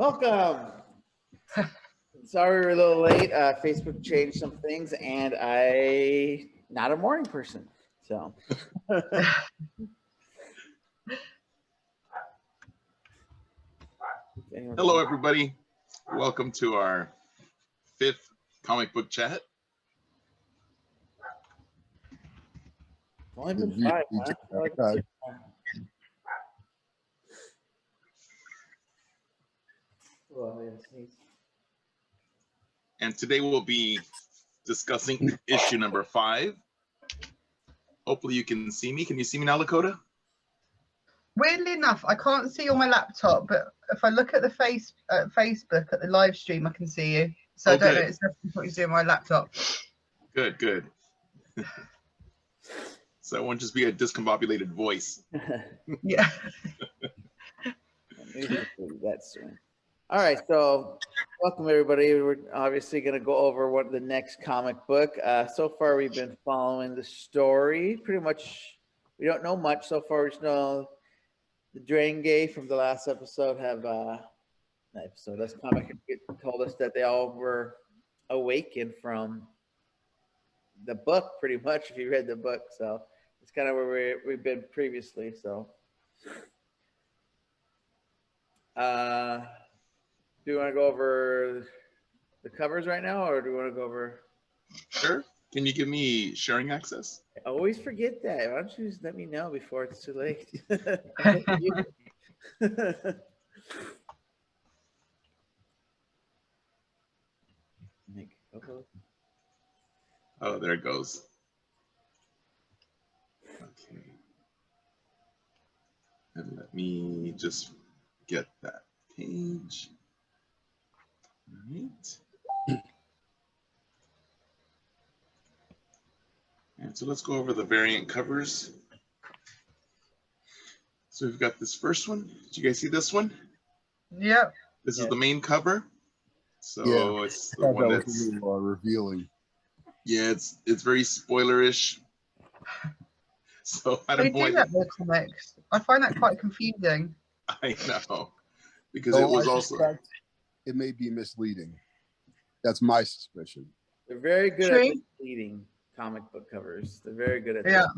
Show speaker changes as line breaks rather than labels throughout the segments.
Welcome. Sorry we're a little late. Facebook changed some things, and not a morning person. So.
Hello, everybody. Welcome to our 5th comic book chat.
Only been 5, huh?
And today we'll be discussing issue number 5. Hopefully you can see me. Can you see me now, Lakota?
Weirdly enough, I can't see on my laptop, but if I look at the Facebook at the live stream, I can see you. So I don't know, it's definitely what you do on my laptop.
Good, good. So I won't just be a discombobulated voice.
Yeah.
That's right. All right, so welcome everybody. We're obviously going to go over the next comic book. So far, we've been following the story. Pretty much, we don't know much so far. We just know the Drangay from the last episode this comic told us that they all were awakened from the book, pretty much, if you read the book. So it's kind of where we've been previously. So do you want to go over the covers right now, or do you want to go over?
Sure. Can you give me sharing access?
I always forget that. Why don't you just let me know before it's too late?
Oh, there it goes. Okay. And let me just get that page. All right. And so let's go over the variant covers. So we've got this first one. Did you guys see this one?
Yep.
This is the main cover. So it's the one that's
a little, revealing.
Yeah, it's very spoilerish. So I don't know.
They do that with comics. I find that quite confusing.
I know, because it was also.
It may be misleading. That's my suspicion.
They're very good at misleading comic book covers. They're very good at that.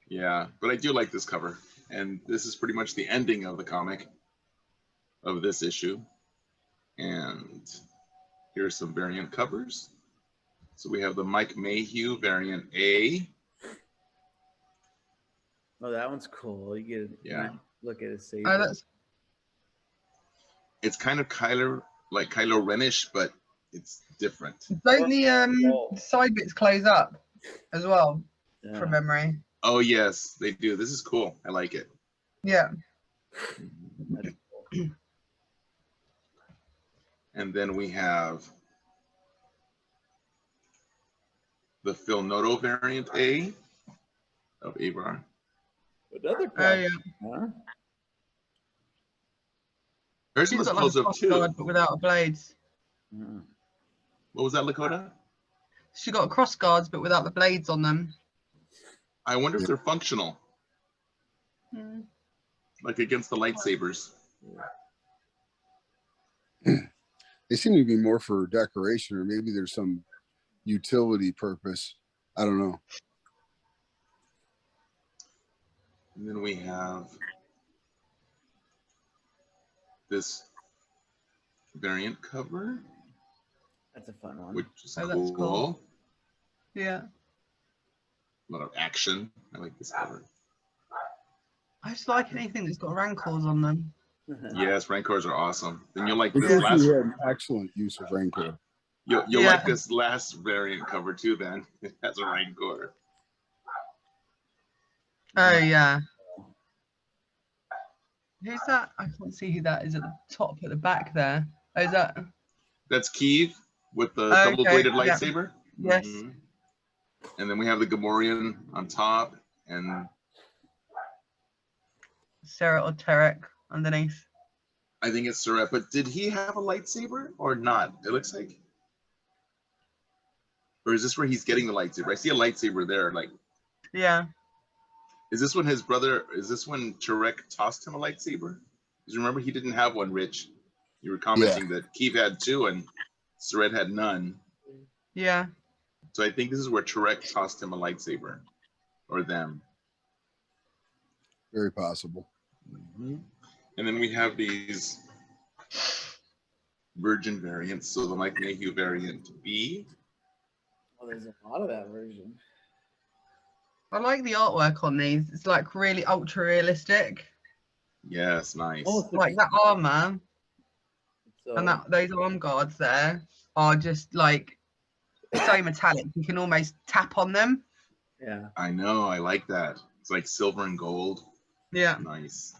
Yeah, but I do like this cover, and this is pretty much the ending of the comic of this issue. And here's some variant covers. So we have the Mike Mayhew variant A.
Oh, that one's cool. You get a nice look at his saber.
Oh, that's...
It's kind of Kylo Ren-ish, but it's different.
Don't the side bits close up as well, from memory?
Oh, yes, they do. This is cool. I like it.
Yeah.
And then we have the Phil Noto variant A of Avar.
Another cover.
Huh?
Hers was close up too,
but without blades.
What was that, Lakota?
She got cross guards, but without the blades on them.
I wonder if they're functional, like against the lightsabers.
They seem to be more for decoration, or maybe there's some utility purpose. I don't know.
And then we have this variant cover.
That's a fun one.
Which is
cool.
That's cool.
Yeah.
A lot of action. I like this cover.
I just like anything that's got rancors on them.
Yes, rancors are awesome. Then you'll like this
last. We had an excellent use of rancor.
You'll like this last variant cover too. Then it has a rancor.
Oh yeah. Who's that? I can't see who that is at the top, at the back there. Oh, is that?
That's Keeve with the double-bladed lightsaber.
Yes.
And then we have the Gamorrean on top, and
Sarah or Tarek underneath.
I think it's Sarah. But did he have a lightsaber or not? It looks like. Or is this where he's getting the lightsaber? I see a lightsaber there. Like.
Yeah.
Is this when his brother? Is this when Tarek tossed him a lightsaber? Because remember, he didn't have one, Rich. You were commenting that Keeve had 2 and Sared had none.
Yeah.
So I think this is where Tarek tossed him a lightsaber, or them.
Very possible.
And then we have these Virgin variants. So the Mike Mayhew variant B.
Well, there's a lot of that version.
I like the artwork on these. It's like really ultra realistic.
Yes, nice.
Oh,
Like that armor
so,
and those arm guards there are just like so metallic. You can almost tap on them.
yeah.
I know. I like that. It's like silver and gold.
Yeah.
Nice.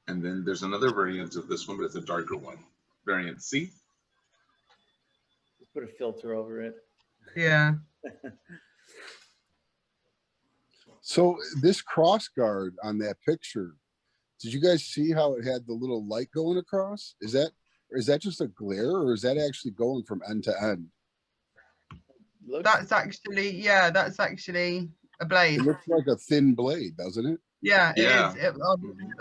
And then there's another variant of this one, but it's a darker one. Variant C.
Just put a filter over it.
Yeah.
So this cross guard on that picture, did you guys see how it had the little light going across? Is that just a glare, or is that actually going from end to end?
That's actually a blade.
It looks like a thin blade, doesn't it?
Yeah, it
Yeah.
is.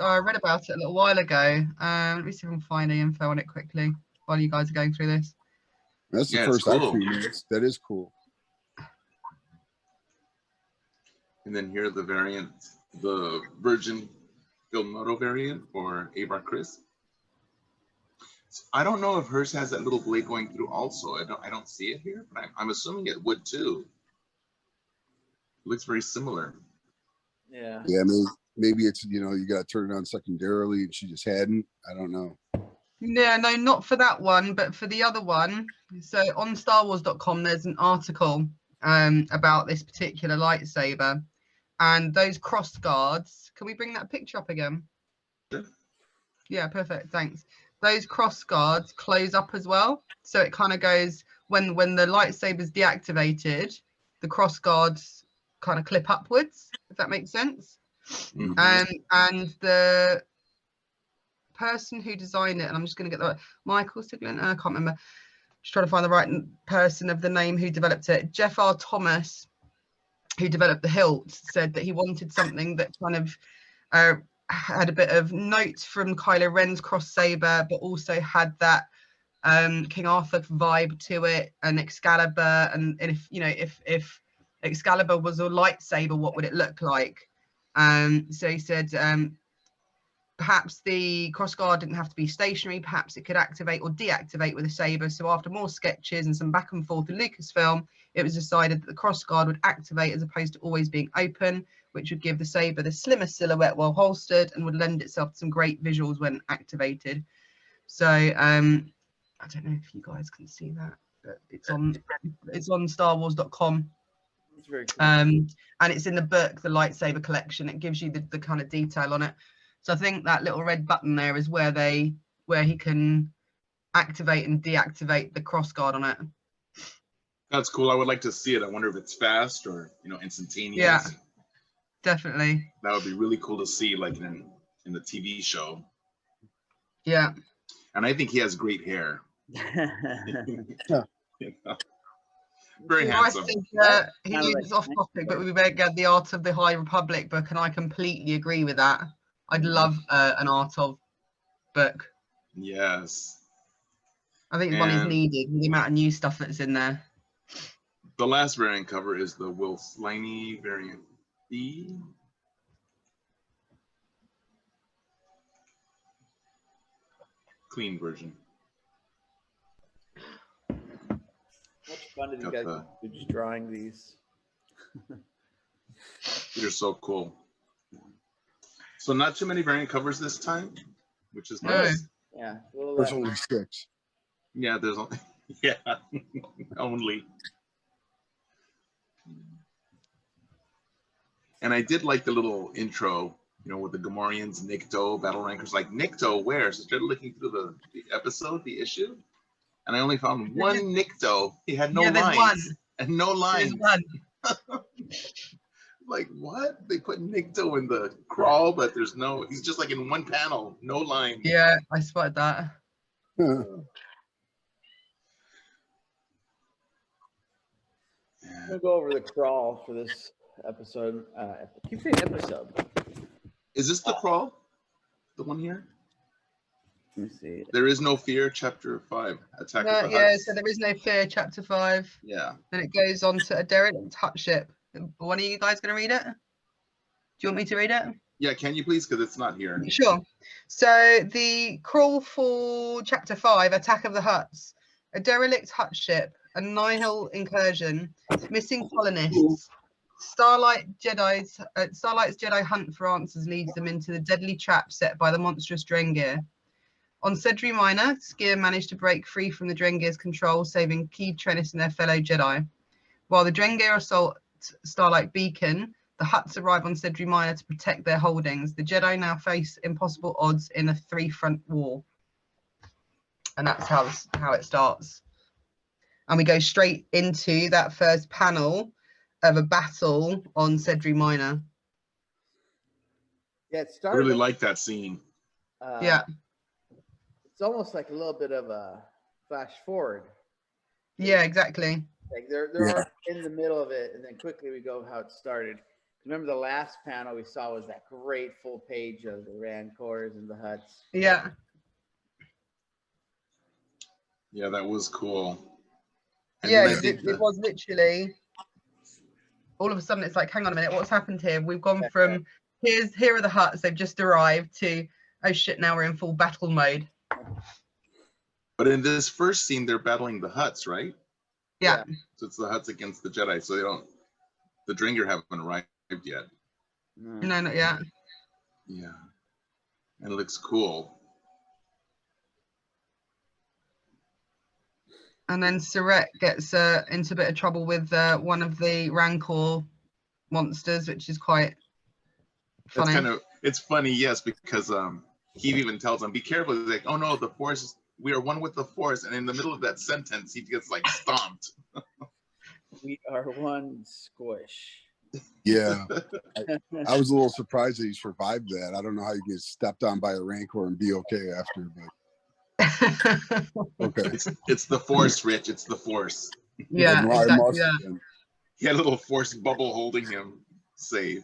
I read about it a little while ago. Let me see if I can find any info on it quickly while you guys are going through this.
That's the
Yeah,
first
it's
I've
cool.
seen this. That is cool.
And then here the variant, the Virgin Filmoto variant or Avar Chris. So I don't know if hers has that little blade going through also. I don't see it here, but I'm assuming it would too. It looks very similar.
Yeah.
Yeah, maybe it's, you got to turn it on secondarily and she just hadn't. I don't know.
Yeah, no, not for that one, but for the other one. So on StarWars.com, there's an article about this particular lightsaber, and those cross guards. Can we bring that picture up again?
Sure.
Yeah, perfect. Thanks. Those cross guards close up as well, so it kind of goes when the lightsaber's deactivated, the cross guards kind of clip upwards. If that makes sense. And the person who designed it, and I'm just going to get the Michael Siglin, I can't remember, just trying to find the right person of the name who developed it. Jeff R. Thomas, who developed the hilt, said that he wanted something that kind of had a bit of notes from Kylo Ren's cross saber, but also had that King Arthur vibe to it, and Excalibur, and if Excalibur was a lightsaber, what would it look like? So he said perhaps the crossguard didn't have to be stationary, perhaps it could activate or deactivate with a saber. So after more sketches and some back and forth in Lucasfilm, it was decided that the crossguard would activate as opposed to always being open, which would give the saber the slimmer silhouette while holstered and would lend itself to some great visuals when activated. So I don't know if you guys can see that, but it's on StarWars.com.
It's very cool.
And it's in the book, the lightsaber collection. It gives you the kind of detail on it. So I think that little red button there is where he can activate and deactivate the crossguard on it.
That's cool. I would like to see it. I wonder if it's fast or instantaneous.
Yeah, definitely.
That would be really cool to see, like in the TV show.
Yeah.
And I think he has great hair. Very handsome.
I think he's off topic, but we better get the Art of the High Republic book, and I completely agree with that. I'd love an Art of book.
Yes.
I think one is needed with the amount of new stuff that's in there.
The last variant cover is the Will Sliney variant B. Clean version.
How much fun did you guys do just drawing these?
These are so cool. So not too many variant covers this time, which is nice.
Yeah.
There's only 6.
Yeah, there's only only. And I did like the little intro, with the Gamorreans, Nikto, battle rankers, like Nikto where? So I started looking through the episode, the issue, and I only found one Nikto. He had no lines.
One.
And no lines.
There's one.
Like, what? They put Nikto in the crawl, but he's just like in one panel, no line.
Yeah, I spotted that.
We'll go over the crawl for this episode. I keep saying episode.
Is this the crawl? The one here?
Let me see.
There is no fear, chapter 5. Attack of the
Yeah,
Huts.
so there is no fear, chapter 5.
Yeah.
Then it goes on to a derelict hut ship. One of you guys going to read it? Do you want me to read it?
Yeah, can you please? Because it's not here.
Sure. So the crawl for chapter 5, Attack of the Huts. A derelict hut ship, a nihil incursion, missing colonists. Starlight's Jedi hunt for answers leads them into the deadly trap set by the monstrous Drengir. On Sedri Minor, Skier managed to break free from the Drengir's control, saving Keed Trennis and their fellow Jedi. While the Drengir assault Starlight Beacon, the Hutts arrive on Sedri Minor to protect their holdings. The Jedi now face impossible odds in a 3-front war. And that's how it starts. And we go straight into that first panel of a battle on Sedri Minor.
Yeah, it
I
started.
really like that scene.
Yeah.
It's almost like a little bit of a flash forward.
Yeah, exactly.
Like they're already in the middle of it, and then quickly we go how it started. Remember the last panel we saw was that great full page of the Rancors and the Hutts.
Yeah.
Yeah, that was cool. And
Yeah,
then I think
it was literally all of a sudden it's like, hang on a minute, what's happened here? We've gone from here are the Hutts, they've just arrived, to oh shit, now we're in full battle mode.
But in this first scene, they're battling the Hutts, right?
Yeah.
So it's the Hutts against the Jedi. So the Drengir haven't arrived yet.
No, not yet.
Yeah. And it looks cool.
And then Surrett gets into a bit of trouble with one of the Rancor monsters, which is quite funny.
It's funny, yes, because he even tells him, be careful. He's like, oh no, the Force, we are one with the Force. And in the middle of that sentence, he gets like stomped.
We are one squish.
Yeah. I was a little surprised that he survived that. I don't know how you get stepped on by a Rancor and be okay after, but okay.
It's the Force, Rich. It's the Force.
Yeah, exactly that.
He had a little Force bubble holding him safe.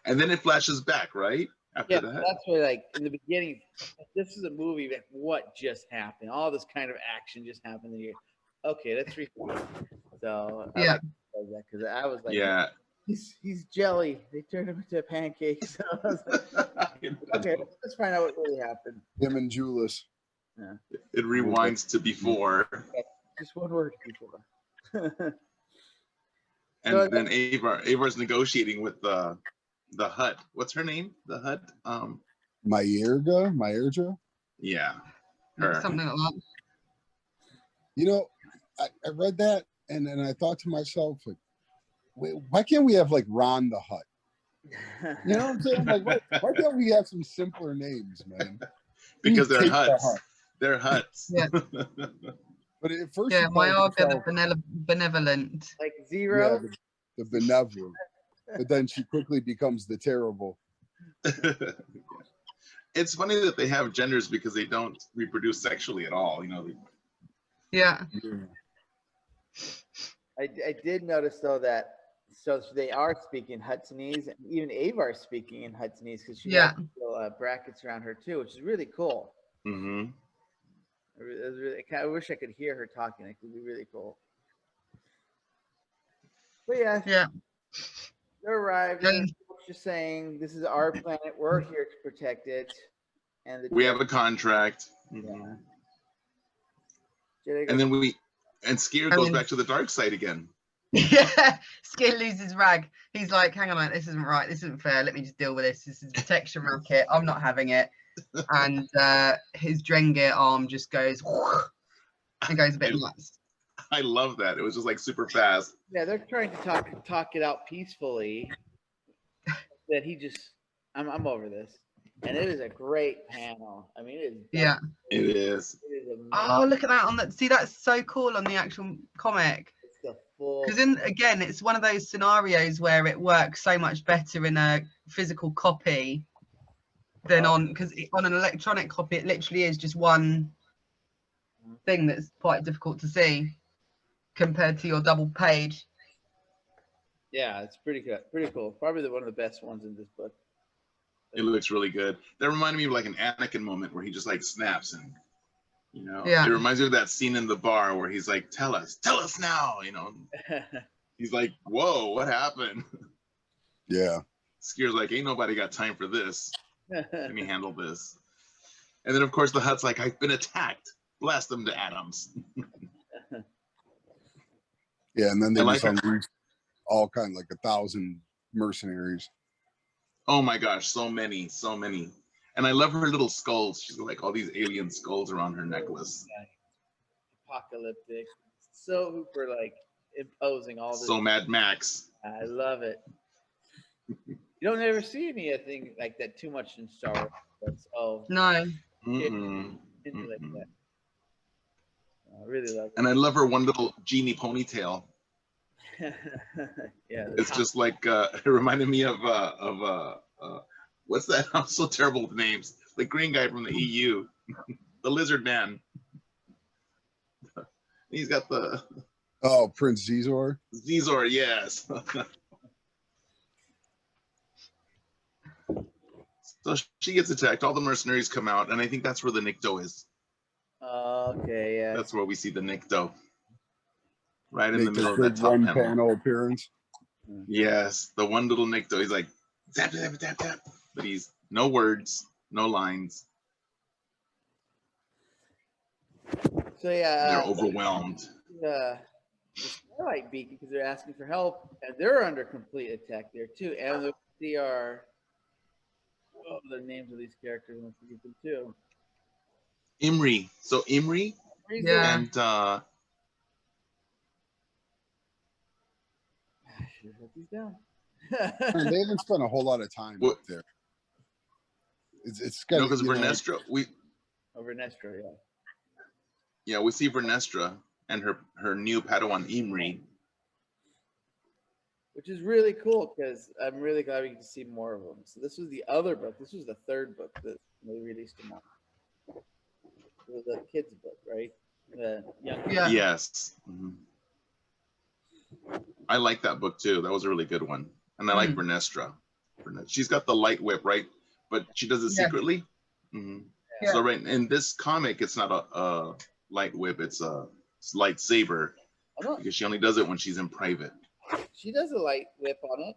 And then it flashes back, right? After that.
That's why, like, in the beginning, this is a movie, like, what just happened? All this kind of action just happened. And you're, okay, let's read. So, I like that because I was like,
yeah.
He's jelly. They turned him into a pancake. So I was like, okay, let's find out what really happened.
Him and Julius.
Yeah.
It rewinds to before.
Just one word, before.
And so then Avar's negotiating with the Hutt. What's her name? The Hutt?
Myerja?
Yeah. Her.
Something like that.
You know, I read that and then I thought to myself, like, wait, why can't we have like Ron the Hutt? You know what I'm saying? Like, why can't we have some simpler names, man?
Because they're Hutts. They're Hutts.
Yeah.
But at first,
Myarga the benevolent.
Like Zero?
Yeah, the benevolent. But then she quickly becomes the terrible.
It's funny that they have genders because they don't reproduce sexually at all. You know.
Yeah.
I did notice though that they are speaking Hudsonese, and even Avar's speaking in Hudsonese because she has little brackets around her too, which is really cool.
Mm-hmm.
I wish I could hear her talking. It would be really cool. But yeah, they arrived. Just saying, this is our planet. We're here to protect it, and
we have a contract.
Yeah.
And then Skier goes back to the dark side again.
Yeah, Skier loses rag. He's like, hang on a minute, this isn't right. This isn't fair. Let me just deal with this. This is a protection racket. I'm not having it. And his Drengir arm just goes and goes a bit nuts.
I love that. It was just like super fast.
Yeah, they're trying to talk it out peacefully. That he just, I'm over this. And it is a great panel. I mean, it is.
Yeah.
It is.
Oh, look at that! See, that's so cool on the actual comic. Because again, it's one of those scenarios where it works so much better in a physical copy than on an electronic copy, it literally is just one thing that's quite difficult to see compared to your double page.
Yeah, it's pretty good, pretty cool. Probably one of the best ones in this book.
It looks really good. That reminded me of like an Anakin moment where he just like snaps and,
Yeah.
it reminds me of that scene in the bar where he's like, tell us now, He's like, whoa, what happened?
Yeah.
Skier's like, ain't nobody got time for this. Let me handle this. And then of course the Hutt's like, I've been attacked. Blast them to atoms.
Yeah, and then they
I
just
like
unleashed all kind of like 1,000 mercenaries.
Oh my gosh, so many. And I love her little skulls. She's got like all these alien skulls around her necklace.
Apocalyptic. So for like imposing all this.
So Mad Max.
I love it. You don't ever see anything like that too much in Star Wars. That's
No.
Mm-mm.
like that. I really love it.
And I love her one little genie ponytail.
Yeah,
It's just like it reminded me of what's that? I'm so terrible with names. The green guy from the EU, the lizard man. He's got the
Prince Zizor.
Zizor, yes. So she gets attacked. All the mercenaries come out, and I think that's where the Nikto is.
Okay, yeah.
That's where we see the Nikto. Right in
Make
the middle of
this
that
big
top
one
panel.
panel appearance.
Yes, the one little Nikto. He's like, tap, tap, tap, tap. But he's no words, no lines.
So yeah,
They're overwhelmed.
the Starlight Beacon, because they're asking for help, and they're under complete attack there too. And they are the names of these characters, and I forget them too.
Imri. So Imri
Yeah.
and
I should have wrote these down.
And they haven't spent a whole lot of time
What-
up there. It's got
because Vernestra,
Over Nestor,
we see Vernestra and her new Padawan Imri.
which is really cool because I'm really glad we get to see more of them. So this was the other book. This was the third book that they released them on. It was the kids' book, right? The young.
Yeah.
Yes. I like that book too. That was a really good one. And I like Vernestra. She's got the light whip, right? But she does it secretly.
Yeah.
So right in this comic, it's not a light whip. It's a lightsaber because she only does it when she's in private.
She does a light whip on it.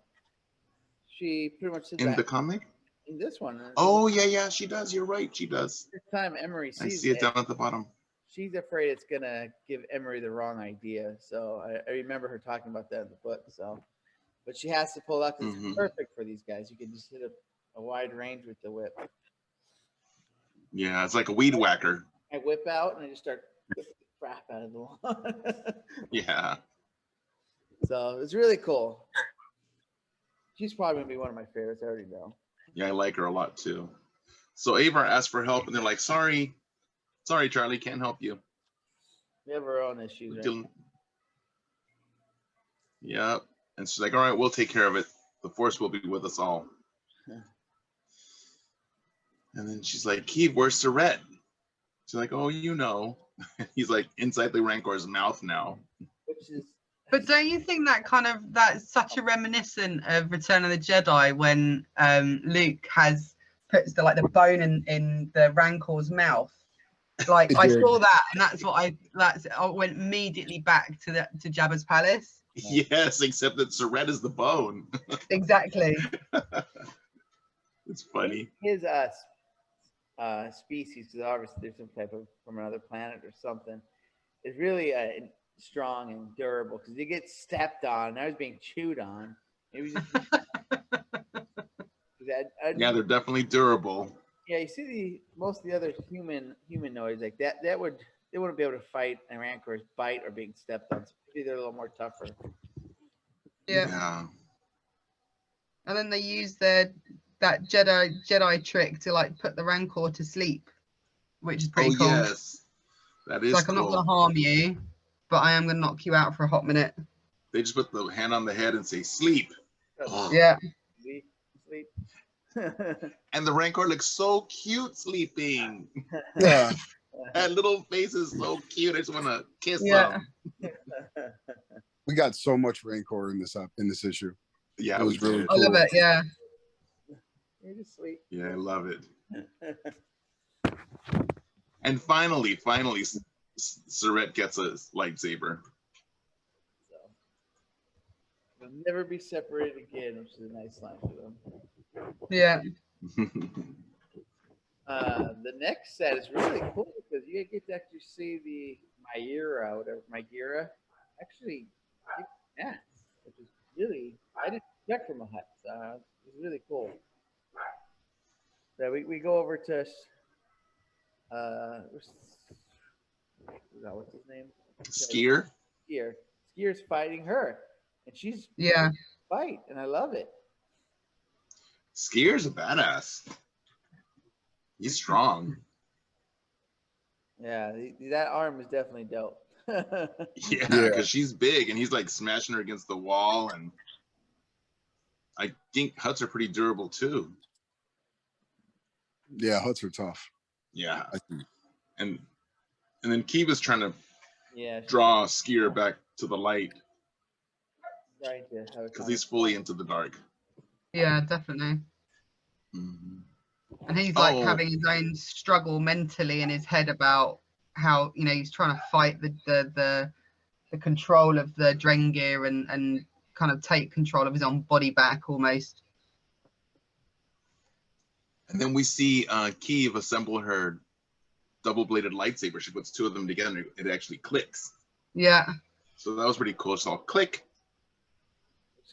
She pretty much says
In
that
the comic?
in this one.
Oh yeah, she does. You're right, she does.
This time Emery sees
I see it down at the bottom.
She's afraid it's gonna give Emery the wrong idea. So I remember her talking about that in the book. So, but she has to pull out because it's perfect for these guys. You can just hit a wide range with the whip.
Yeah, it's like a weed whacker.
I whip out and I just start whipping the crap out of the lawn.
Yeah.
So it's really cool. She's probably gonna be one of my favorites. I already know.
Yeah, I like her a lot too. So Avar asks for help, and they're like, "Sorry, Charlie, can't help you."
We have our own issues, right?
Yep. And she's like, "All right, we'll take care of it. The Force will be with us all." And then she's like, "Keeve, where's Surette?" She's like, "Oh, you know." He's like inside the Rancor's mouth now.
Which is.
But don't you think that's such a reminiscent of Return of the Jedi when Luke puts the bone in the Rancor's mouth? Like I saw that, and I went immediately back to Jabba's palace.
Yes, except that Surette is the bone.
Exactly.
It's funny.
His species, because obviously there's some type of from another planet or something, is really strong and durable because he gets stepped on. I was being chewed on. It was
Yeah, they're definitely durable.
Yeah, you see most of the other humanoids like that. They wouldn't be able to fight a Rancor's bite or being stepped on. So maybe they're a little more tougher.
Yeah. And then they use that Jedi trick to put the Rancor to sleep, which is pretty cool.
Yes, that is
I'm not going to harm you, but I am going to knock you out for a hot minute.
They just put the hand on the head and say, "Sleep."
Yeah.
Sleep.
And the Rancor looks so cute sleeping.
Yeah.
That little face is so cute. I just want to kiss
Yeah.
him.
We got so much Rancor in this issue.
Yeah,
It was really
I love it. Yeah.
You're just sweet.
Yeah, I love it. And finally, Surette gets a lightsaber.
So we'll never be separated again, which is a nice line for them.
Yeah.
The next set is really cool because you get to actually see the Myra actually yeah, which is really I didn't expect from a hut. It's really cool. So we go over to what's his name?
Skier.
Skier. Skier's fighting her, and she's
Yeah.
fight, and I love it.
Skier's a badass. He's strong.
Yeah, that arm is definitely dope.
Yeah, because she's big and he's like smashing her against the wall, and I think huts are pretty durable too.
Yeah, huts are tough.
Yeah,
I think.
and then Kiva's trying to
Yeah,
draw Skier back to the light
trying to have a
because he's fully into the dark.
Yeah, definitely.
Mhm.
And he's like
Oh.
having his own struggle mentally in his head about how, you know, he's trying to fight the control of the Drengir and kind of take control of his own body back almost.
And then we see Kiev assemble her double-bladed lightsaber. She puts two of them together. It actually clicks.
Yeah.
So that was pretty cool. So I'll click.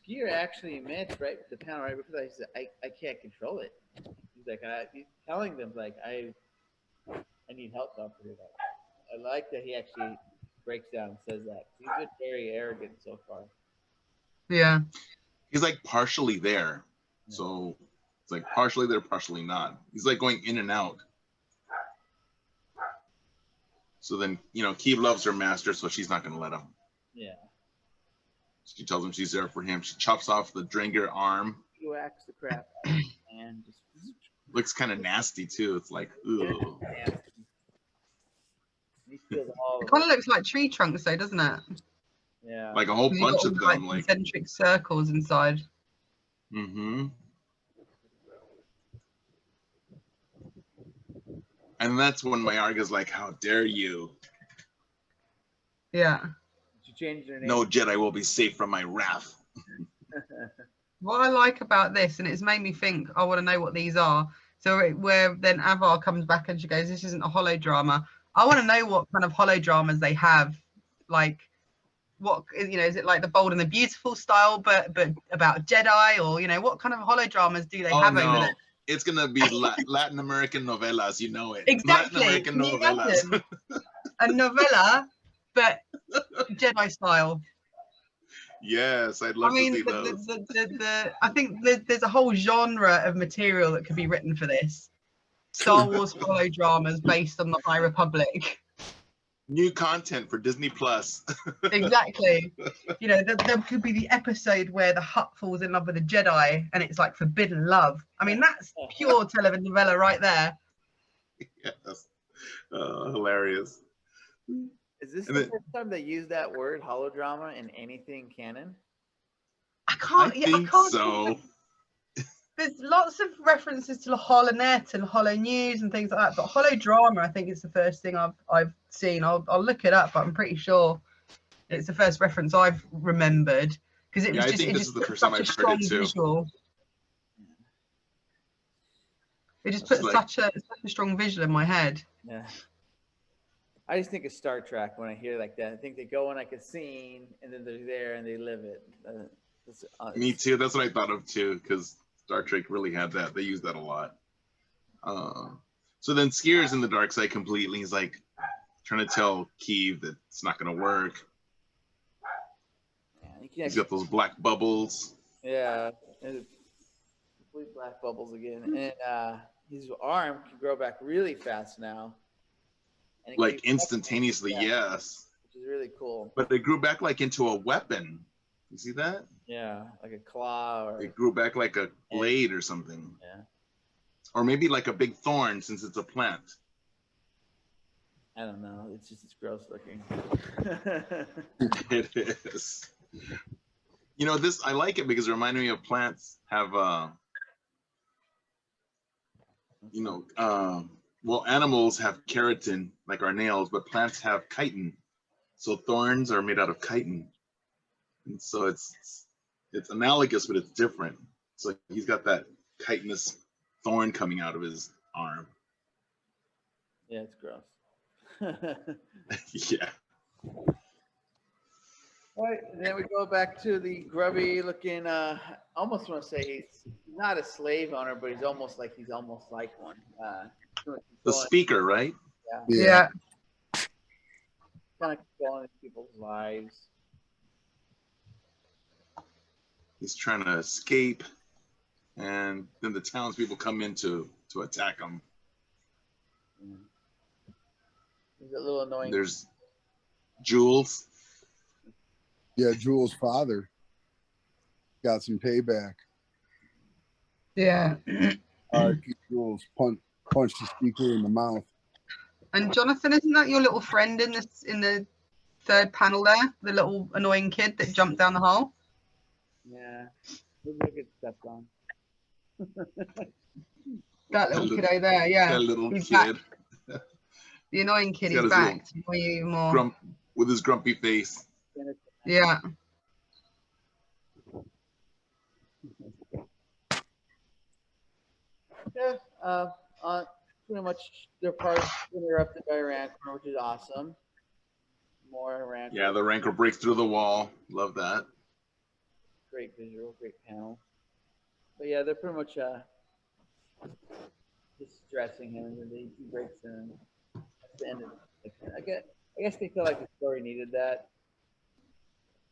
Skier actually admits right the panel right before that, he said, I can't control it. He's like he's telling them like I need help, so I'll figure it out. I like that he actually breaks down and says that. He's been very arrogant so far.
Yeah.
He's like partially there.
Yeah.
So it's like partially there, partially not. He's like going in and out. So then, you know, Kiev loves her master, so she's not going to let him.
Yeah.
She tells him she's there for him. She chops off the Drengir arm.
He whacks the crap out of him and just
Looks kind of nasty too. It's like, ooh.
He feels all
It
of
kind
it.
of looks like tree trunks though, doesn't it?
Yeah.
Like a whole
'Cause you've
bunch
got
of
all, like,
them. Like,
concentric circles inside.
mm-hmm. And that's when Mayarga's like, how dare you?
Yeah.
She changed her name.
No Jedi will be safe from my wrath.
What I like about this, and it's made me think, I want to know what these are. So where then Avar comes back and she goes, this isn't a holodrama. I want to know what kind of holodramas they have. Like, what, you know, is it like the Bold and the Beautiful style, but about Jedi, or, you know, what kind of holodramas do they have over there?
It's gonna be Latin American novelas, you know it.
Exactly.
Latin American
Can you
novelas.
imagine? A novella, but Jedi style.
Yes, I'd love
I mean,
to see those.
I think there's a whole genre of material that could be written for this. Star Wars holodramas based on the High Republic.
New content for Disney Plus.
Exactly. You know, there could be the episode where the Hutt falls in love with a Jedi and it's like forbidden love. I mean, that's pure telenovela right there.
Yes. Hilarious.
Is this
And
the
then-
first time they use that word holodrama in anything canon?
I
I
can't. Yeah, I
think
can't.
so.
There's lots of references to HoloNet and Holo News and things like that, but holodrama, I think, is the first thing I've seen. I'll look it up, but I'm pretty sure it's the first reference I've remembered because it was
I
just
think
it
this
just
is the
put
first time
such a
I've heard
strong
it too.
visual. It just
It's
put
like-
such a strong visual in my head.
Yeah. I just think of Star Trek when I hear like that. I think they go in like a scene and then they're there and they live it.
Me too. That's what I thought of too, because Star Trek really had that. They use that a lot. So then Skier's in the dark side completely. He's like trying to tell Kiev that it's not going to work.
Yeah, you can
He's
actually,
got those black bubbles.
yeah, and complete black bubbles again, and his arm can grow back really fast now. And it
Like
keeps-
instantaneously,
Yeah.
yes.
which is really cool.
But it grew back like into a weapon. You see that?
Yeah, like a claw or
It grew back like a blade or something.
yeah.
Or maybe like a big thorn since it's a plant.
I don't know. It's gross looking.
It is. You know, this I like it because it reminded me of plants have you know, well, animals have keratin like our nails, but plants have chitin. So thorns are made out of chitin, and so it's analogous, but it's different. So he's got that chitinous thorn coming out of his arm.
Yeah, it's gross.
Yeah.
All right, and then we go back to the grubby looking, almost want to say he's not a slave owner, but he's almost like one.
The speaker, right?
Yeah.
Kind of controlling people's lives.
He's trying to escape, and then the townspeople come in to attack him.
He's a little annoying.
There's Jules.
Yeah, Jules' father got some payback.
Yeah.
Jules punched the speaker in the mouth.
And Jonathan, isn't that your little friend in the third panel there? The little annoying kid that jumped down the hole?
Yeah, maybe I get stepped on.
That little kiddo there, yeah.
That little
He's
kid.
back. The annoying kid
He's
is
got his
back to annoy you more.
With his grumpy face.
Yeah.
Yeah, pretty much their parts interrupted by Rancor, which is awesome. More Rancor.
Yeah, the Rancor breaks through the wall. Love that.
Great visual, great panel. But yeah, they're pretty much just stressing him, and then he breaks in. That's the end of it. I guess they feel like the story needed that.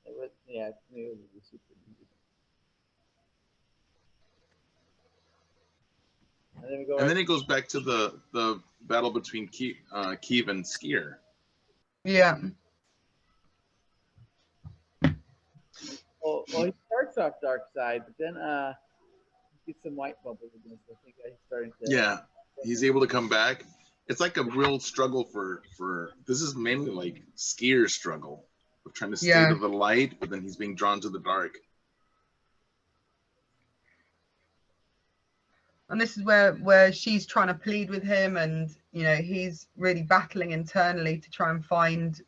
It was, yeah, to me it was super needed.
And then it goes back to the battle between Keeve and Skier.
Yeah.
Well, he starts off dark side, but then he gets some white bubbles against. I think he's starting to.
Yeah, he's able to come back. It's like a real struggle for this is mainly like Skier's struggle of trying to stay to the light, but then he's being drawn to the dark.
And this is where she's trying to plead with him, and you know he's really battling internally to try and find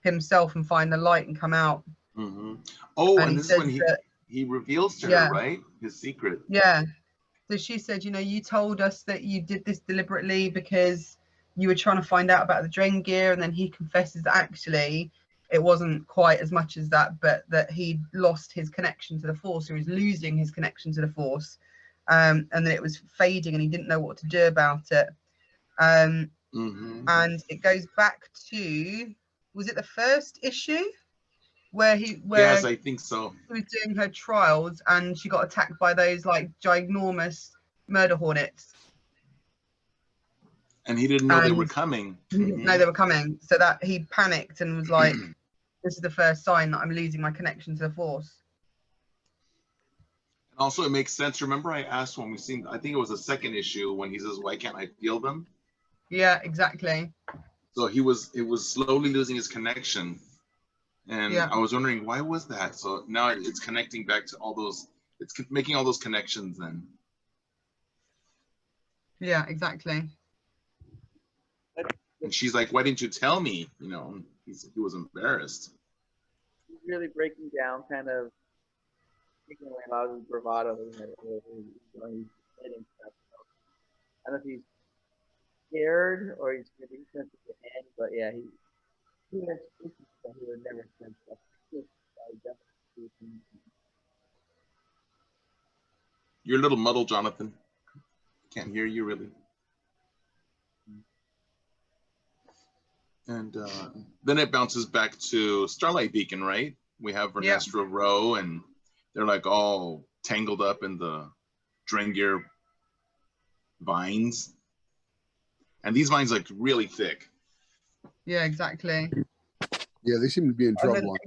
himself and find the light and come out.
Mm-hmm. Oh, and this is when he reveals to her, right, his secret.
Yeah. So she said, you know, you told us that you did this deliberately because you were trying to find out about the Drengir, and then he confesses that actually it wasn't quite as much as that, but that he lost his connection to the Force, or he was losing his connection to the Force. And that it was fading and he didn't know what to do about it. And it goes back to, was it the first issue where
yes, I think so.
She was doing her trials and she got attacked by those like ginormous murder hornets.
And he didn't know they were coming.
He didn't know they were coming. So that he panicked and was like, this is the first sign that I'm losing my connection to the Force.
Also, it makes sense. Remember, I asked when we seen, I think it was the second issue when he says, "Why can't I feel them?"
Yeah, exactly.
So it was slowly losing his connection, and I was wondering why was that. So now it's connecting back to all those. It's making all those connections then.
Yeah, exactly.
And she's like, "Why didn't you tell me?" You know, he was embarrassed.
He's really breaking down, kind of. Taking away a lot of his bravado. He's hitting stuff. I don't know if he's scared or he's maybe sensitive to hand, but yeah, he would never sense stuff.
You're a little muddled, Jonathan. Can't hear you really. And then it bounces back to Starlight Beacon, right? We have Vernestra Rowe, and they're like all tangled up in the Drengir vines. And these vines look really thick.
Yeah, exactly.
Yeah, they seem to be in trouble.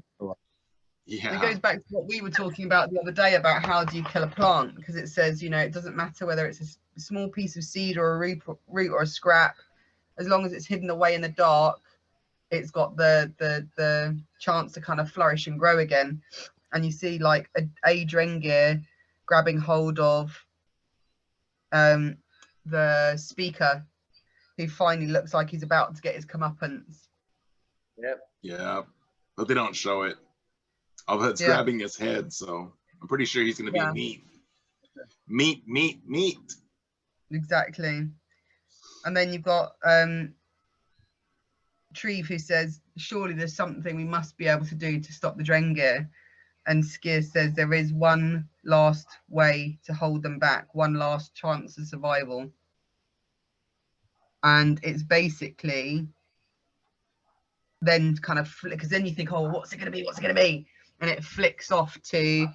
Yeah. It goes back to what we were talking about the other day about how do you kill a plant, because it says, you know, it doesn't matter whether it's a small piece of seed or a root or a scrap, as long as it's hidden away in the dark, it's got the chance to kind of flourish and grow again. And you see like a Drengir grabbing hold of the speaker, who finally looks like he's about to get his comeuppance.
Yep.
Yeah, but they don't show it. Although it's
Yeah.
grabbing his head, so I'm pretty sure he's going to be
Yeah.
meat.
Exactly. And then you've got Treve, who says, surely there's something we must be able to do to stop the Drengir. And Skier says there is one last way to hold them back, one last chance of survival. And it's basically then kind of, because then you think, oh, what's it going to be? What's it going to be? And it flicks off to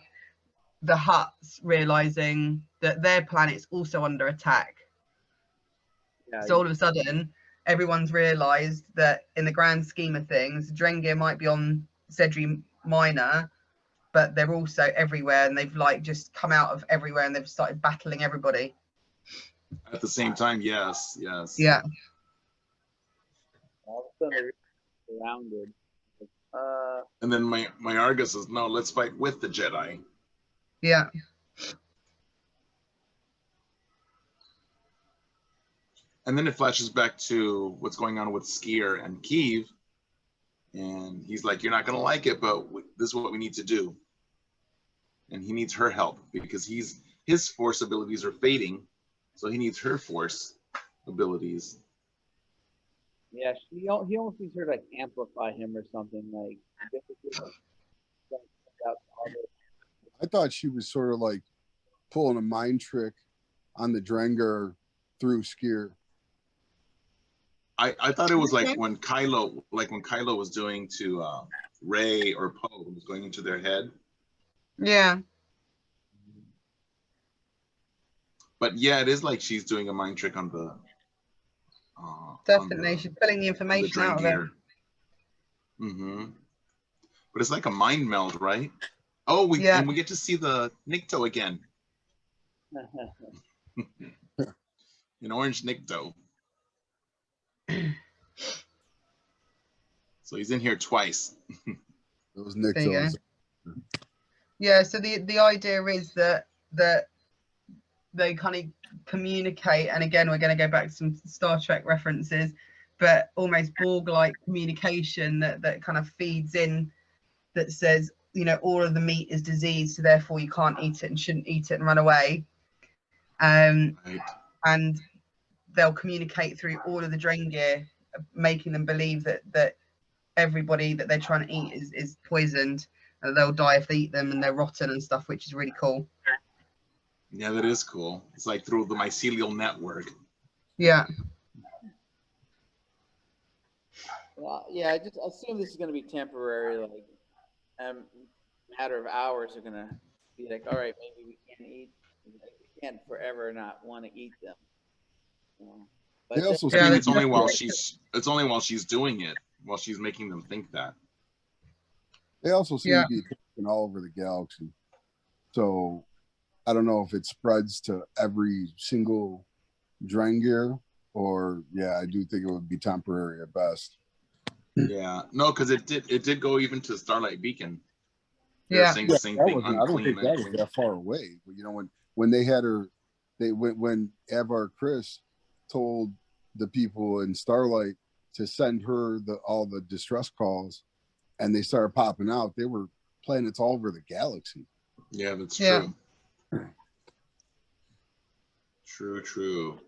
the Hutts realizing that their planet's also under attack.
Yeah,
So all of a sudden, everyone's realized that in the grand scheme of things, Drengir might be on Sedri Minor, but they're also everywhere, and they've like just come out of everywhere and they've started battling everybody.
At the same time, yes.
Yeah.
all of a sudden they're surrounded.
And then my Argus says, no, let's fight with the Jedi.
Yeah.
And then it flashes back to what's going on with Skier and Kiev. And he's like, you're not going to like it, but this is what we need to do. And he needs her help because his force abilities are fading. So he needs her force abilities.
Yeah, he almost needs her to like amplify him or something like.
I thought she was sort of like pulling a mind trick on the Drengir through Skier.
I thought it was like when Kylo was doing to Rey or Poe, was going into their head.
Yeah.
But yeah, it is like she's doing a mind trick on the.
Definitely, she's pulling the information out of it.
Mm-hmm. But it's like a mind meld, right? Oh, and we get to see the Nikto again. An orange Nikto. So he's in here twice.
Those Niktos.
Yeah, so the idea is that they kind of communicate, and again we're going to go back to some Star Trek references, but almost Borg-like communication that kind of feeds in, that says, you know, all of the meat is diseased, so therefore you can't eat it and shouldn't eat it and run away. Right. And they'll communicate through all of the Drengir, making them believe that everybody that they're trying to eat is poisoned, and they'll die if they eat them, and they're rotten and stuff, which is really cool.
Yeah, that is cool. It's like through the mycelial network.
Yeah.
Well, yeah, I just assume this is going to be temporary. Like, matter of hours are going to be like, all right, maybe we can't eat. We can't forever not want to eat them. But
I mean, it's only while she's doing it, while she's making them think that.
They also seem to be attacking all over the galaxy. So I don't know if it spreads to every single Drengir, or I do think it would be temporary at best.
Yeah, no, because it did go even to Starlight Beacon.
Yeah,
saying the same thing.
I don't think that was that far away. But, you know, when they had her, when Avar Chris told the people in Starlight to send her all the distress calls, and they started popping out, they were planets all over the galaxy.
Yeah, that's true. True.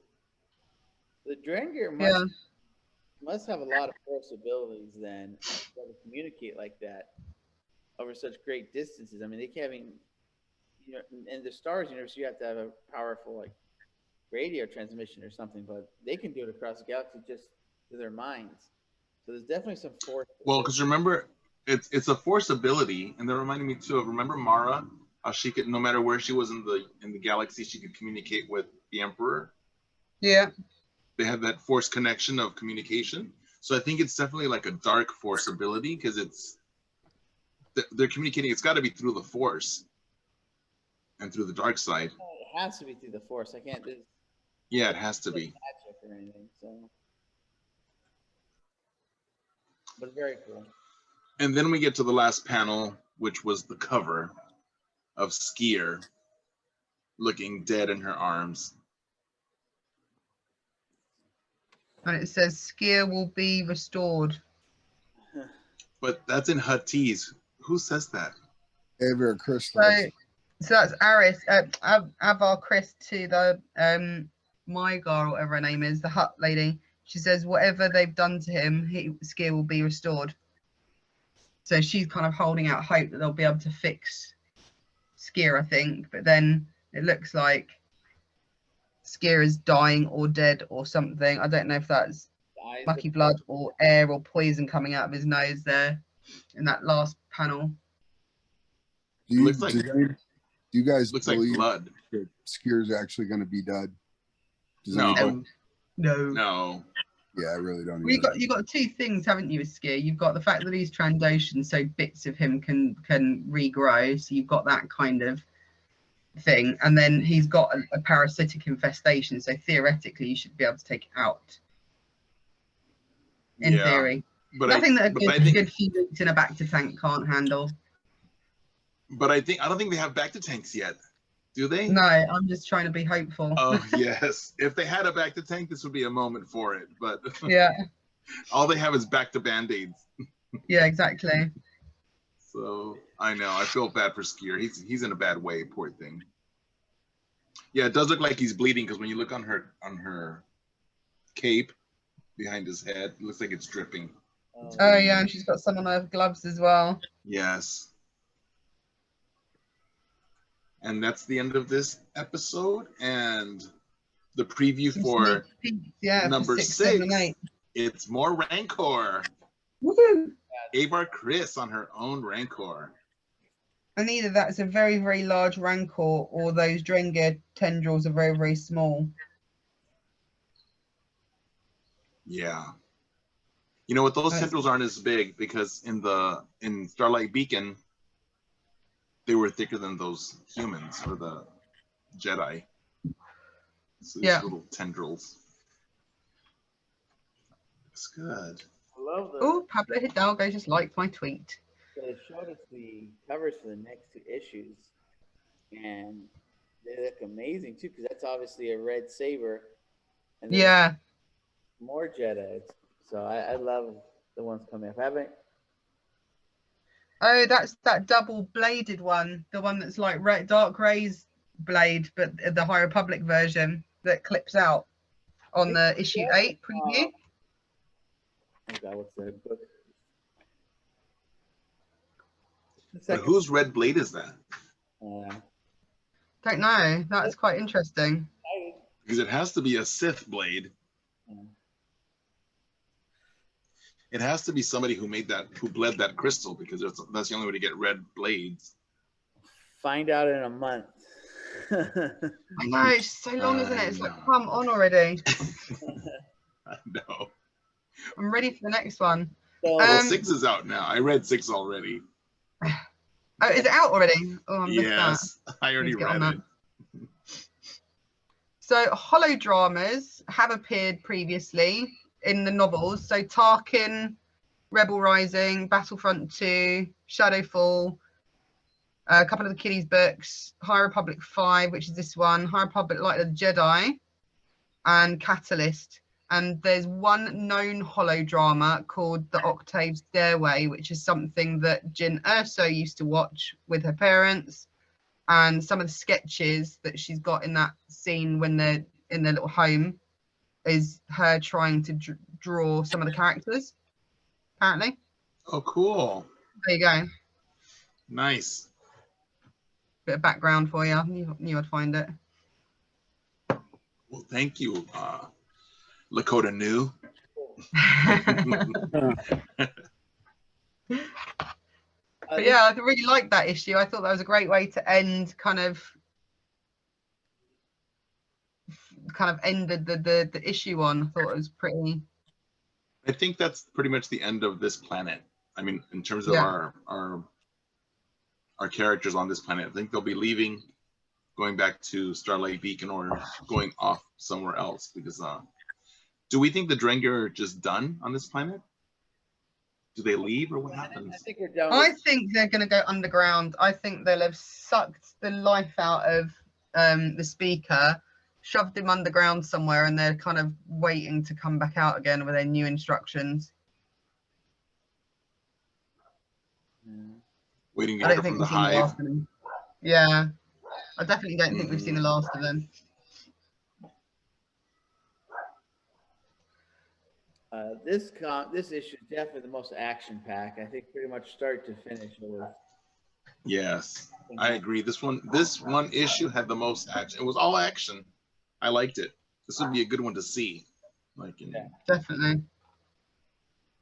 The Drengir must have a lot of force abilities then to communicate like that over such great distances. I mean, they can't even, you know, in the Stars universe, you have to have a powerful like radio transmission or something, but they can do it across the galaxy just through their minds. So there's definitely some force.
Well, because remember, it's a force ability, and that reminded me too of, remember Mara? She could, no matter where she was in the galaxy, she could communicate with the Emperor.
Yeah.
They have that force connection of communication. So I think it's definitely like a dark force ability, because they're communicating. It's got to be through the force and through the dark side.
It has to be through the force. I can't do.
Yeah, it has to be.
Magic or anything, so. But very cool.
And then we get to the last panel, which was the cover of Skier looking dead in her arms.
And it says Skier will be restored.
But that's in Huttese. Who says that?
Avar
So,
crystals.
so that's Aris, Avar Chris to the Mygar or whatever her name is, the hut lady. She says whatever they've done to him, Skier will be restored. So she's kind of holding out hope that they'll be able to fix Skier, I think. But then it looks like Skier is dying or dead or something. I don't know if that's mucky blood or air or poison coming out of his nose there in that last panel.
Do you,
looks like-
do you guys
Looks like
believe
blood.
that Skier's actually going to be dead? Does
No.
anybody-
No.
No.
Yeah, I really don't.
Well,
either.
you got two things, haven't you, with Skier? You've got the fact that he's Trandoshan, so bits of him can regrow. So you've got that kind of thing, and then he's got a parasitic infestation. So theoretically, you should be able to take it out. In
Yeah.
theory,
But
nothing that a
but I think,
good few weeks in a Bacta tank can't handle.
but I don't think they have Bacta tanks yet. Do they?
No, I'm just trying to be hopeful.
Oh yes. If they had a Bacta tank, this would be a moment for it. But
Yeah,
all they have is Bacta band-aids.
yeah, exactly.
So I know. I feel bad for Skier. He's in a bad way, poor thing. Yeah, it does look like he's bleeding because when you look on her cape behind his head, it looks like it's dripping.
Oh yeah, and she's got some on her gloves as well.
Yes. And that's the end of this episode and the preview
Some
for
sneak peeks, yeah, for
number
6, 7, and
6.
8.
It's more Rancor.
Woohoo!
Avar Chris on her own Rancor.
And either that's a very, very large Rancor or those Drengir tendrils are very, very small.
Yeah. You know what? Those
Nice.
tendrils aren't as big because in Starlight Beacon, they were thicker than those humans or the Jedi. So these
Yeah.
little tendrils. It's good.
I love the.
Oh, Pablo Hidalgo just liked my tweet.
They showed us the covers for the next 2 issues, and they look amazing too. Because that's obviously a red saber, and then
Yeah.
more Jedi. So I love the ones coming up. Haven't
Oh, that's that double bladed one, the one that's like Dark Ray's blade, but the High Republic version that clips out on the issue 8 preview.
oh god, what's the book? The
But
second,
whose red blade is that?
Don't know. That's quite interesting.
Because it has to be a Sith blade. It has to be somebody who bled that crystal, because that's the only way to get red blades.
Find out in a month.
I know, it's so long, isn't it? It's like,
I know.
come on already.
I know.
I'm ready for the next one.
So,
Well, 6 is out now. I read 6 already.
Oh, is it out already? Oh, I missed that.
Yes, I already
Need to get on
read
that.
it.
So holodramas have appeared previously in the novels. So Tarkin, Rebel Rising, Battlefront 2, Shadowfall, a couple of the kiddies books, High Republic 5, which is this one, High Republic Light of the Jedi, and Catalyst. And there's one known holodrama called The Octave Stairway, which is something that Jyn Erso used to watch with her parents. And some of the sketches that she's got in that scene when they're in their little home is her trying to draw some of the characters, apparently.
Oh, cool.
There you go.
Nice.
Bit of background for you. Knew I'd find it.
Well, thank you, Lakota New.
But yeah, I really liked that issue. I thought that was a great way to end ended the issue on. I thought it was pretty.
I think that's pretty much the end of this planet. I mean, in terms of
Yeah.
our characters on this planet, I think they'll be leaving, going back to Starlight Beacon or going off somewhere else. Because do we think the Drengir are just done on this planet? Do they leave, or what happens?
I think we're done.
I think they're going to go underground. I think they'll have sucked the life out of the speaker, shoved him underground somewhere, and they're kind of waiting to come back out again with their new instructions.
Waiting to
I
hear
don't
from
think
the
we've seen the
hive.
last of them. Yeah, I definitely don't think we've seen the last of them.
This issue is definitely the most action packed. I think pretty much start to finish. It was.
Yes, I agree. This one issue had the most action. It was all action. I liked it. This would be a good one to see. Like,
Definitely.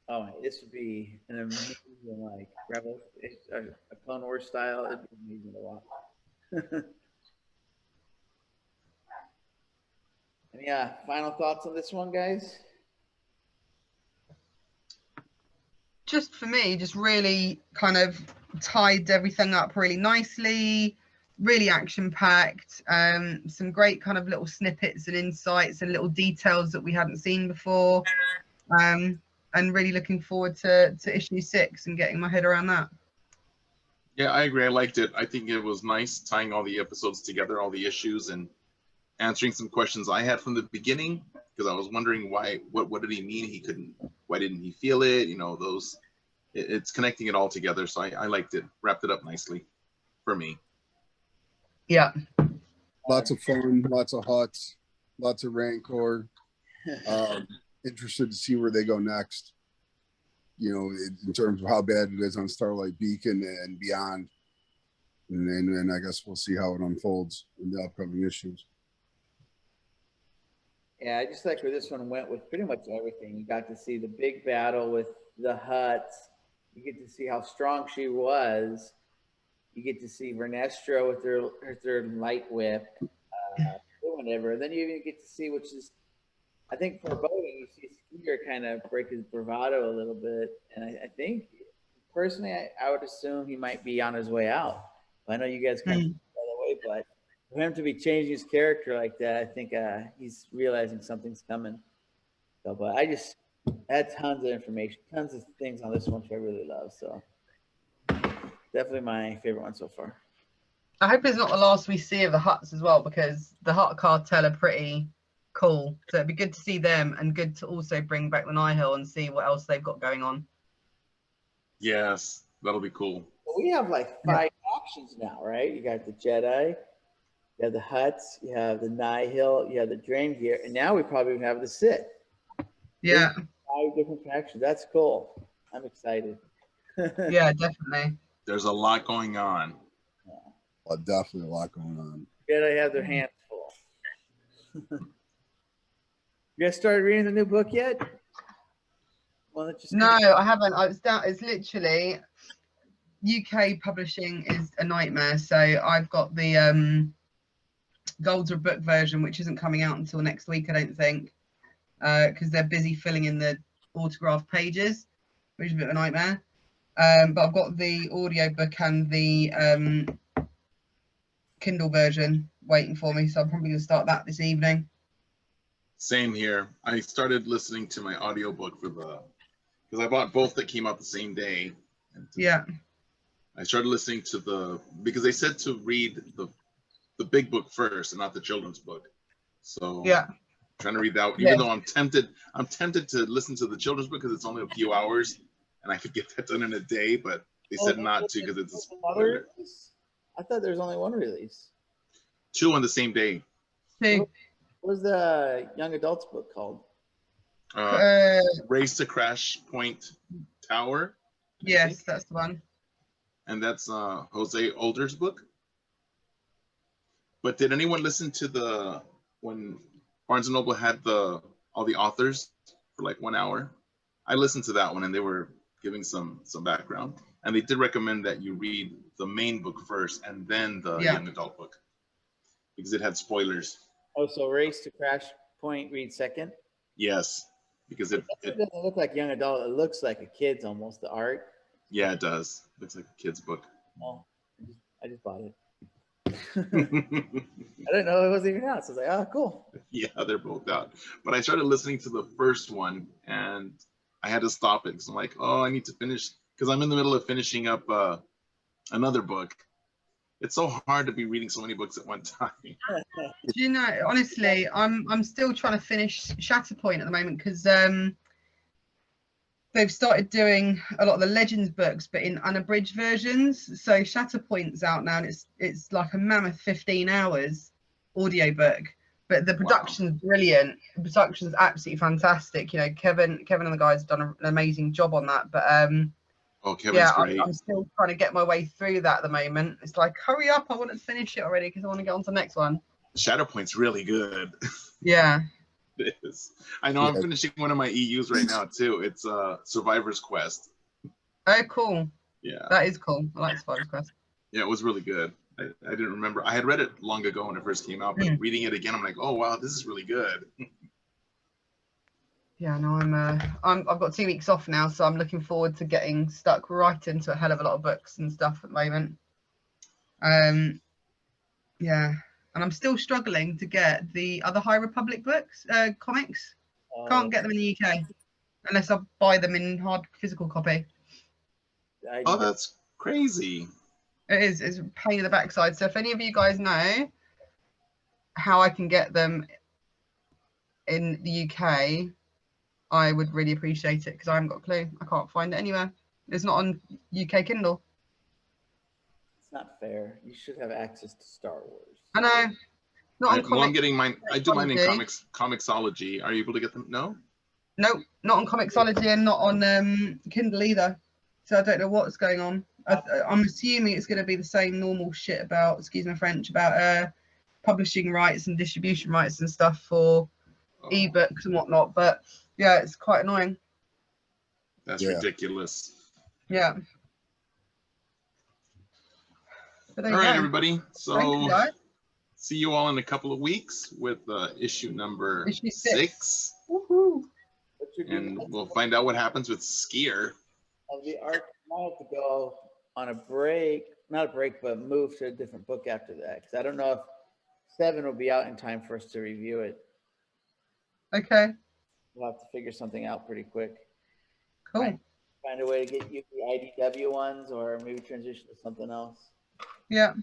Oh, this would be an amazing, like Rebel, a Clone Wars style. It'd be amazing to watch. Any final thoughts on this one, guys?
Just for me, just really kind of tied everything up really nicely, really action packed. Some great kind of little snippets and insights and little details that we hadn't seen before. And really looking forward to issue 6 and getting my head around that.
yeah, I agree. I liked it. I think it was nice tying all the episodes together, all the issues, and answering some questions I had from the beginning, because I was wondering what did he mean? Why didn't he feel it? You know, it's connecting it all together. So I liked it. Wrapped it up nicely for me.
Yeah.
Lots of fun, lots of huts, lots of rancor. Interested to see where they go next. You know, in terms of how bad it is on Starlight Beacon and beyond. And then I guess we'll see how it unfolds in the upcoming issues.
Yeah, I just like where this one went with pretty much everything. You got to see the big battle with the Hutts. You get to see how strong she was. You get to see Vernestra with her light whip, whatever. Then you even get to see, which is, I think, foreboding. You see Skeeter kind of break his bravado a little bit, and I think, personally, I would assume he might be on his way out. I know you guys kind of the way, but for him to be changing his character like that, I think he's realizing something's coming. So, but I had tons of information, tons of things on this one, which I really love. So, definitely my favorite one so far.
I hope it's not the last we see of the Hutts as well, because the Hutt cartel are pretty cool. So it'd be good to see them, and good to also bring back the Nihil and see what else they've got going on.
Yes, that'll be cool.
Well, we have like 5 factions now, right? You got the Jedi, you have the Hutts, you have the Nihil, you have the Drangir, and now we probably have the Sith.
Yeah.
5 different factions. That's cool. I'm excited.
Yeah, definitely.
There's a lot going on.
Definitely a lot going on.
Jedi have their hands full. You guys started reading the new book yet?
No, I haven't. It's literally, UK publishing is a nightmare. So I've got the Golder book version, which isn't coming out until next week, I don't think, because they're busy filling in the autograph pages, which is a bit of a nightmare. But I've got the audio book and the Kindle version waiting for me, so I'm probably going to start that this evening.
Same here. I started listening to my audiobook because I bought both that came out the same day. And
Yeah.
I started listening to because they said to read the big book first and not the children's book. So
yeah,
I'm trying to read that, even though I'm tempted to listen to the children's book because it's only a few hours and I could get that done in a day, but they said not to because it's a spoiler.
I thought there was only one release.
2 on the same day.
What was the young adults book called?
Race to Crash Point Tower.
Yes, that's the one.
And that's Jose Older's book. But did anyone listen to when Barnes & Noble had all the authors for like 1 hour? I listened to that one and they were giving some background. And they did recommend that you read the main book first and then the young adult book, because it had spoilers.
Oh, so Race to Crash Point read second?
Yes, because it
doesn't look like young adult. It looks like a kid's almost, the art.
Yeah, it does. Looks like a kid's book.
Oh, I just bought it. I didn't know it wasn't even out. So I was like, oh, cool.
Yeah, they're both out. But I started listening to the first one and I had to stop it because I'm like, oh, I need to finish, because I'm in the middle of finishing up another book. It's so hard to be reading so many books at one time.
Do you know, honestly, I'm still trying to finish Shatterpoint at the moment because they've started doing a lot of the Legends books, but in unabridged versions. So Shatterpoint's out now, and it's like a mammoth 15 hours audiobook. But the production's brilliant. The production's absolutely fantastic. You know, Kevin and the guys have done an amazing job on that. But
Oh, Kevin's
yeah,
great.
I'm still trying to get my way through that at the moment. It's like, hurry up, I want to finish it already because I want to get on to the next one.
Shatterpoint's really good.
Yeah.
It is. I know I'm finishing one of my EUs right now too. It's Survivor's Quest.
Oh, cool.
Yeah.
That is cool. I like Survivor's Quest.
Yeah, it was really good. I didn't remember. I had read it long ago when it first came out, but reading it again, I'm like, oh wow, this is really good.
Yeah, no, I've got 2 weeks off now, so I'm looking forward to getting stuck right into a hell of a lot of books and stuff at the moment. Yeah, and I'm still struggling to get the other High Republic books, comics. Can't get them in the UK unless I buy them in hard physical copy.
Oh, that's crazy.
It's a pain in the backside. So if any of you guys know how I can get them in the UK, I would really appreciate it because I haven't got a clue. I can't find it anywhere. It's not on UK Kindle.
It's not fair. You should have access to Star Wars.
I know. Not on
Well, I'm
comic.
getting mine. I do mine in Comixology. Are you able to get them? No.
Nope, not on Comixology and not on Kindle either. So I don't know what's going on. I'm assuming it's going to be the same normal shit about, excuse my French, about publishing rights and distribution rights and stuff for ebooks and whatnot. But yeah, it's quite annoying.
That's ridiculous.
Yeah. All
right, everybody. So
you,
see you all in a couple of weeks with issue number 6.
Woohoo!
And we'll find out what happens with Skier.
The arc might have to go on a break, not a break, but move to a different book after that. Because I don't know if 7 will be out in time for us to review it.
Okay.
We'll have to figure something out pretty quick.
Cool.
Find a way to get you the IDW ones, or maybe transition to something else.
Yeah.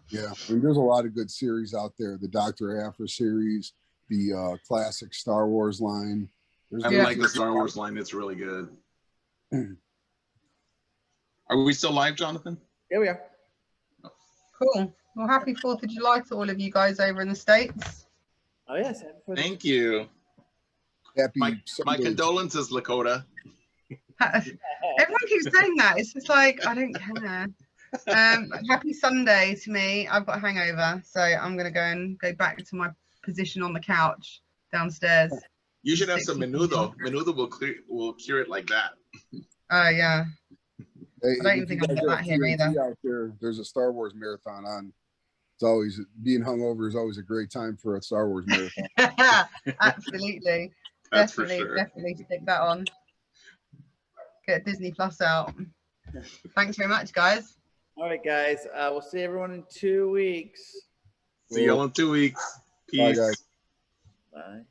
Yeah, I mean, there's a lot of good series out there. The Dr. Aphra series, the classic Star Wars line.
I like the Star Wars line. It's really good. Are we still live, Jonathan?
Yeah, we are.
Cool. Well, happy 4th of July to all of you guys over in the States.
Oh, yes.
Thank you.
Happy
my condolences, Lakota.
Everyone keeps saying that. It's just like, I don't care. Happy Sunday to me. I've got a hangover, so I'm going to go back to my position on the couch downstairs.
You should have some menudo. Menudo will cure it like that.
Oh, yeah.
Hey,
I don't even think I've got that here either.
Out there's a Star Wars marathon on. It's always, being hungover is always a great time for a Star Wars marathon.
Absolutely.
That's
definitely,
for sure.
Definitely stick that on. Get Disney Plus out. Thanks very much, guys.
All right, guys. We'll see everyone in 2 weeks.
See y'all in 2 weeks. Peace.
Bye, guys.
Bye.